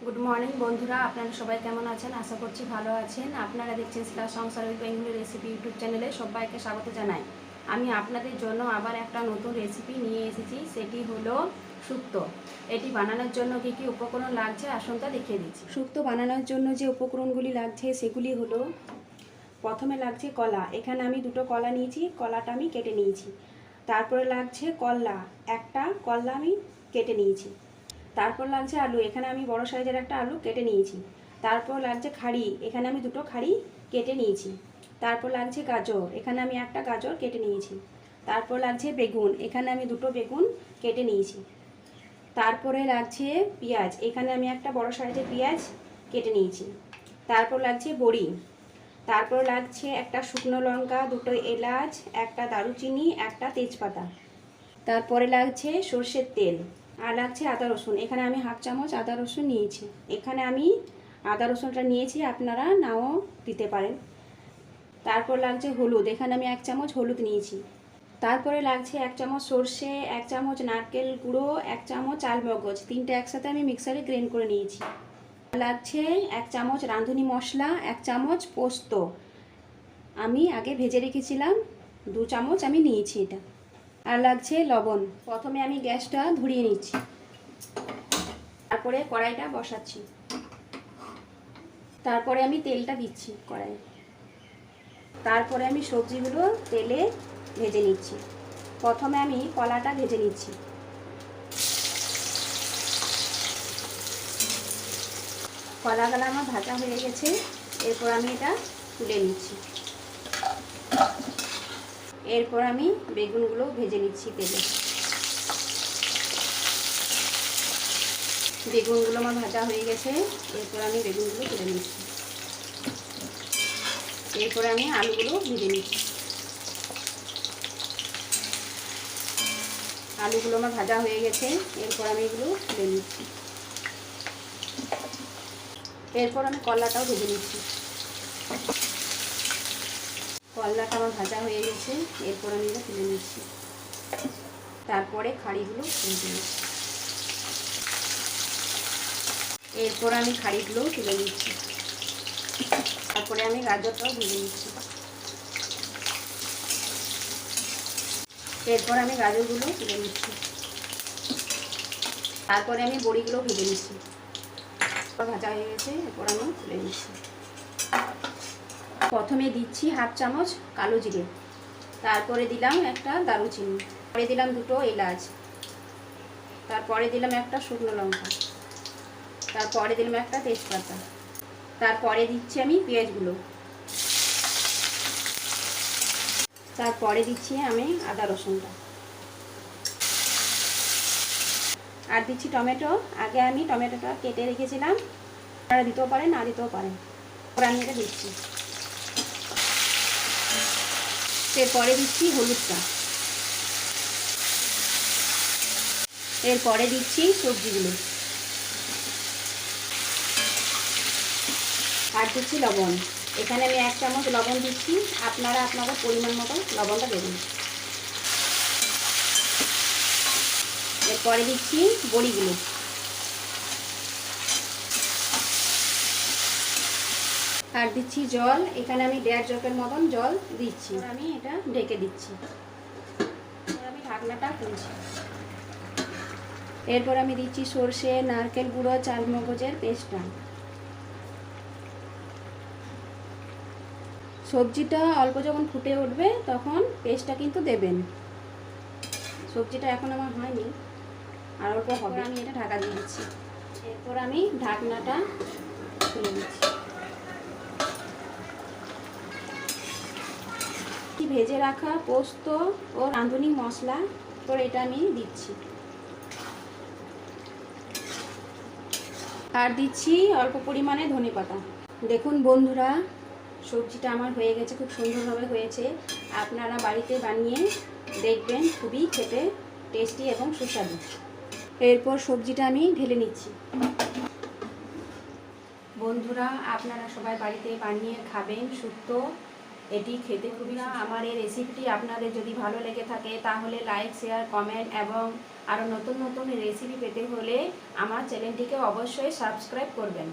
Good morning বন্ধুরা, আপনারা সবাই কেমন আছেন? আশা করছি ভালো আছেন। আপনারা দেখছেন সংসার উইথ বেঙ্গলি রেসিপি ইউটিউব চ্যানেলে সবাইকে স্বাগত জানাই। আমি আপনাদের জন্য আবার একটা নতুন রেসিপি নিয়ে এসেছি, সেটি হলো শুক্তো। এটি বানানোর জন্য কী কী উপকরণ লাগছে আসুন তা দেখিয়ে দিচ্ছি। শুক্তো বানানোর জন্য যে উপকরণগুলি লাগছে সেগুলি হলো, প্রথমে লাগছে কলা। এখানে আমি দুটো কলা নিয়েছি, কলাটা আমি কেটে নিয়েছি। তারপরে লাগছে কলা, একটা কলা আমি কেটে নিয়েছি। তারপর লাগছে আলু, এখানে আমি বড় সাইজের একটা আলু কেটে নিয়েছি। তারপর লাগছে খাড়ি, এখানে আমি দুটো খাড়ি কেটে নিয়েছি। তারপর লাগছে গাজর, এখানে আমি একটা গাজর কেটে নিয়েছি। তারপর লাগছে বেগুন, এখানে আমি দুটো বেগুন কেটে নিয়েছি। তারপরে লাগছে পেঁয়াজ, এখানে আমি একটা বড় সাইজের পেঁয়াজ কেটে নিয়েছি। তারপর লাগছে বড়ি। তারপর লাগছে একটা শুকনো লঙ্কা, দুটো এলাচ, একটা দারুচিনি, একটা তেজপাতা। তারপরে লাগছে সর্ষের তেল, আর লাগছে আদা রসুন। এখানে আমি হাফ চামচ আদা রসুন নিয়েছি। এখানে আমি আদা রসুনটা নিয়েছি, আপনারা নাও দিতে পারেন। তারপর লাগছে হলুদ, এখানে আমি 1 চামচ হলুদ নিয়েছি। তারপরে লাগছে 1 চামচ সর্ষে, 1 চামচ নারকেল গুঁড়ো, 1 চামচ চালমগজ, তিনটে একসাথে আমি মিক্সারে গ্রাইন্ড করে নিয়েছি। লাগছে 1 চামচ রাঁধুনি মশলা, 1 চামচ পোস্ত, আমি আগে ভেজে রেখেছিলাম, 2 চামচ আমি নিয়েছি এটা। আর লাগছে লবণ। প্রথমে আমি গ্যাসটা ধরিয়ে নিচ্ছি, তারপরে কড়াইটা বসাচ্ছি। তারপরে আমি তেলটা দিচ্ছি কড়াইয়ে। তারপরে আমি সবজিগুলো তেলে ভেজে নিচ্ছি। প্রথমে আমি কলাটা ভেজে নিচ্ছি। কলাগুলো আমার ভাজা হয়ে গেছে, এরপর আমি এটা তুলে নিচ্ছি। এরপর আমি বেগুনগুলো ভেজে নিচ্ছি তেলে। বেগুনগুলো আমার ভাজা হয়ে গেছে, এরপর আমি বেগুনগুলো তুলে নিচ্ছি। এরপর আমি আলুগুলো ভেজে নিচ্ছি। আলুগুলো আমার ভাজা হয়ে গেছে, এরপর আমি এগুলো তুলে নিচ্ছি। এরপর আমি কলাটাও ভেজে নিচ্ছি। কলাটা আমার ভাজা হয়ে গেছে, এরপর আমি এটা তুলে নিচ্ছি। তারপরে খাড়িগুলো ভেজে নিচ্ছি। এরপর আমি খাড়িগুলো তুলে নিচ্ছি। তারপরে আমি গাজরটাও ভেজে নিচ্ছি। এরপর আমি গাজরগুলো তুলে নিচ্ছি। তারপরে আমি বড়িগুলো ভেজে নিচ্ছি। ভাজা হয়ে গেছে, এরপর আমি তুলে নিচ্ছি। প্রথমে দিচ্ছি হাফ চামচ কালো জিরে, তারপরে দিলাম একটা দারুচিনি, পরে দিলাম দুটো এলাচ, তারপরে দিলাম একটা শুকনো লঙ্কা, তারপরে দিলাম একটা তেজপাতা। তারপরে দিচ্ছি আমি পেঁয়াজগুলো, তারপরে দিচ্ছি আমি আদা রসুনটা, আর দিচ্ছি টমেটো। আগে আমি টমেটোটা কেটে রেখেছিলাম, আপনারা দিতেও পারেন না দিতেও পারেন। আমি এটা দিচ্ছি। এরপরে দিচ্ছি হলুদটা, এরপরে দিচ্ছি সবজিগুলো, আর দিচ্ছি লবণ। এখানে আমি 1 চামচ লবণ দিচ্ছি, আপনারা আপনাদের পরিমাণ মতো লবণটা দেবেন। এরপরে দিচ্ছি বড়িগুলো, আর দিচ্ছি জল। এখানে আমি 1.5 জগের মতন জল দিচ্ছি। আমি এটা ঢেকে দিচ্ছি। আমি ঢাকনাটা খুলছি। এরপর আমি দিচ্ছি সর্ষে, নারকেল গুঁড়ো, চালমগজের পেস্টটা। সবজিটা অল্প যখন ফুটে উঠবে তখন পেস্টটা কিন্তু দেবেন। সবজিটা এখন আমার হয়নি, আর অল্প হবে। আমি এটা ঢাকা দিয়ে দিচ্ছি। এরপর আমি ঢাকনাটা খুলে দিচ্ছি। ভেজে রাখা পোস্ত ও রাঁধুনি মশলা, তো এটা আমি দিচ্ছি। আর দিচ্ছি অল্প পরিমাণে ধনেপাতা। দেখুন বন্ধুরা, সবজিটা আমার হয়ে গেছে, খুব সুন্দরভাবে হয়েছে। আপনারা বাড়িতে বানিয়ে দেখবেন, খুবই খেতে টেস্টি এবং সুস্বাদু। এরপর সবজিটা আমি ঢেলে নিচ্ছি। বন্ধুরা, আপনারা সবাই বাড়িতে বানিয়ে খাবেন শুক্তো, এটি খেতে খুবই আমার এই রেসিপিটি আপনাদের যদি ভালো লেগে থাকে তাহলে লাইক, শেয়ার, কমেন্ট এবং আরও নতুন নতুন রেসিপি পেতে হলে আমার চ্যানেলটিকে অবশ্যই সাবস্ক্রাইব করবেন।